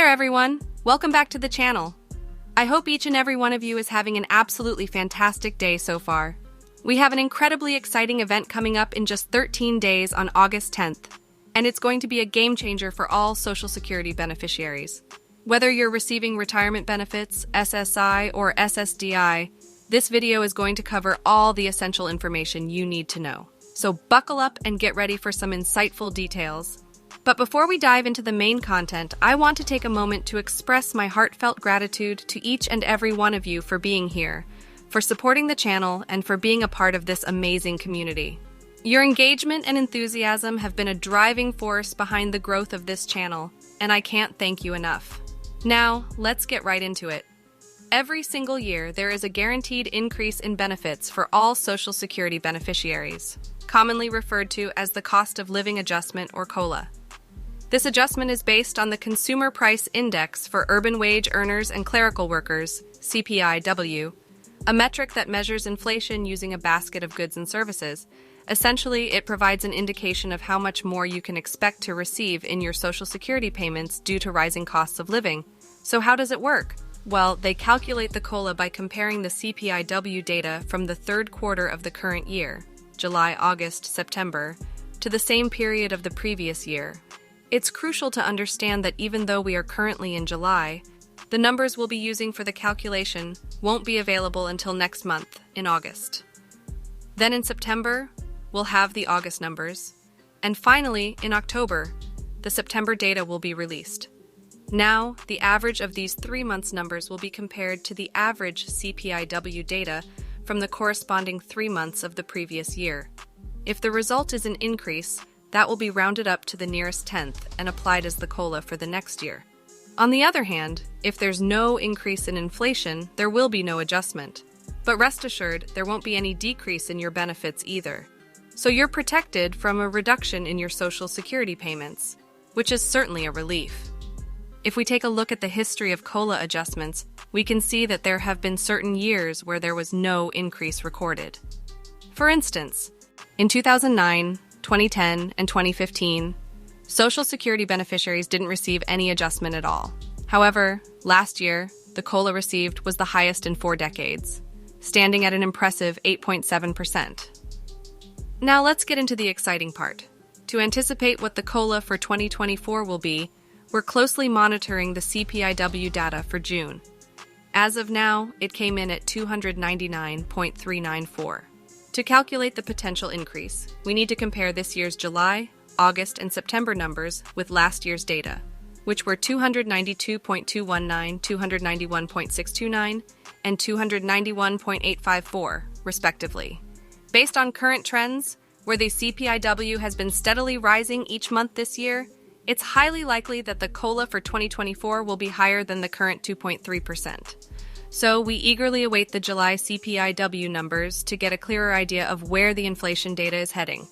there, everyone! Welcome back to the channel. I hope each and every one of you is having an absolutely fantastic day so far. We have an incredibly exciting event coming up in just 13 days on August 10th, and it's going to be a game changer for all Social Security beneficiaries. Whether you're receiving retirement benefits, SSI, or SSDI, this video is going to cover all the essential information you need to know. So buckle up and get ready for some insightful details. But before we dive into the main content, I want to take a moment to express my heartfelt gratitude to each and every one of you for being here, for supporting the channel, and for being a part of this amazing community. Your engagement and enthusiasm have been a driving force behind the growth of this channel, and I can't thank you enough. Now, let's get right into it. Every single year, there is a guaranteed increase in benefits for all Social Security beneficiaries, commonly referred to as the Cost of Living Adjustment or COLA. This adjustment is based on the Consumer Price Index for Urban Wage Earners and Clerical Workers, CPIW, a metric that measures inflation using a basket of goods and services. Essentially, it provides an indication of how much more you can expect to receive in your Social Security payments due to rising costs of living. So how does it work? Well, they calculate the COLA by comparing the CPIW data from the third quarter of the current year, July, August, September, to the same period of the previous year. It's crucial to understand that even though we are currently in July, the numbers we'll be using for the calculation won't be available until next month, in August. Then in September, we'll have the August numbers, and finally, in October, the September data will be released. Now, the average of these 3 months' numbers will be compared to the average CPIW data from the corresponding 3 months of the previous year. If the result is an increase, that will be rounded up to the nearest tenth and applied as the COLA for the next year. On the other hand, if there's no increase in inflation, there will be no adjustment. But rest assured, there won't be any decrease in your benefits either. So you're protected from a reduction in your Social Security payments, which is certainly a relief. If we take a look at the history of COLA adjustments, we can see that there have been certain years where there was no increase recorded. For instance, in 2009, 2010, and 2015, Social Security beneficiaries didn't receive any adjustment at all. However, last year, the COLA received was the highest in 4 decades, standing at an impressive 8.7%. Now let's get into the exciting part. To anticipate what the COLA for 2024 will be, we're closely monitoring the CPIW data for June. As of now, it came in at 299.394. To calculate the potential increase, we need to compare this year's July, August, and September numbers with last year's data, which were 292.219, 291.629, and 291.854, respectively. Based on current trends, where the CPIW has been steadily rising each month this year, it's highly likely that the COLA for 2024 will be higher than the current 2.3%. So we eagerly await the July CPIW numbers to get a clearer idea of where the inflation data is heading.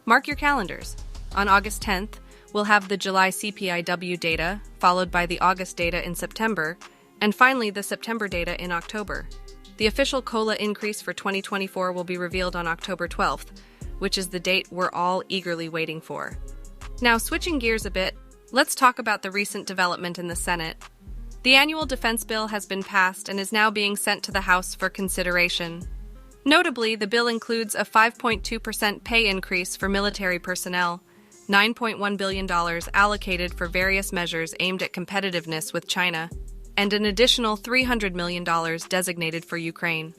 Mark your calendars. On August 10th, we'll have the July CPIW data, followed by the August data in September, and finally the September data in October. The official COLA increase for 2024 will be revealed on October 12th, which is the date we're all eagerly waiting for. Now, switching gears a bit, let's talk about the recent development in the Senate. The annual defense bill has been passed and is now being sent to the House for consideration. Notably, the bill includes a 5.2% pay increase for military personnel, $9.1 billion allocated for various measures aimed at competitiveness with China, and an additional $300 million designated for Ukraine.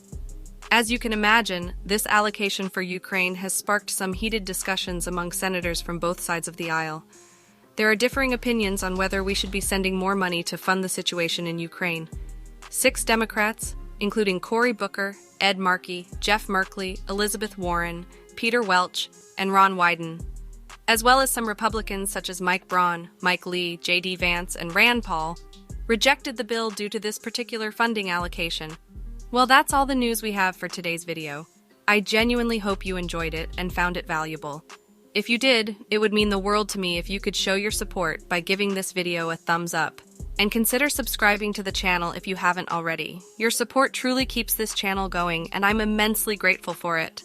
As you can imagine, this allocation for Ukraine has sparked some heated discussions among senators from both sides of the aisle. There are differing opinions on whether we should be sending more money to fund the situation in Ukraine. 6 Democrats, including Cory Booker, Ed Markey, Jeff Merkley, Elizabeth Warren, Peter Welch, and Ron Wyden, as well as some Republicans such as Mike Braun, Mike Lee, J.D. Vance, and Rand Paul, rejected the bill due to this particular funding allocation. Well, that's all the news we have for today's video. I genuinely hope you enjoyed it and found it valuable. If you did, it would mean the world to me if you could show your support by giving this video a thumbs up. And consider subscribing to the channel if you haven't already. Your support truly keeps this channel going, and I'm immensely grateful for it.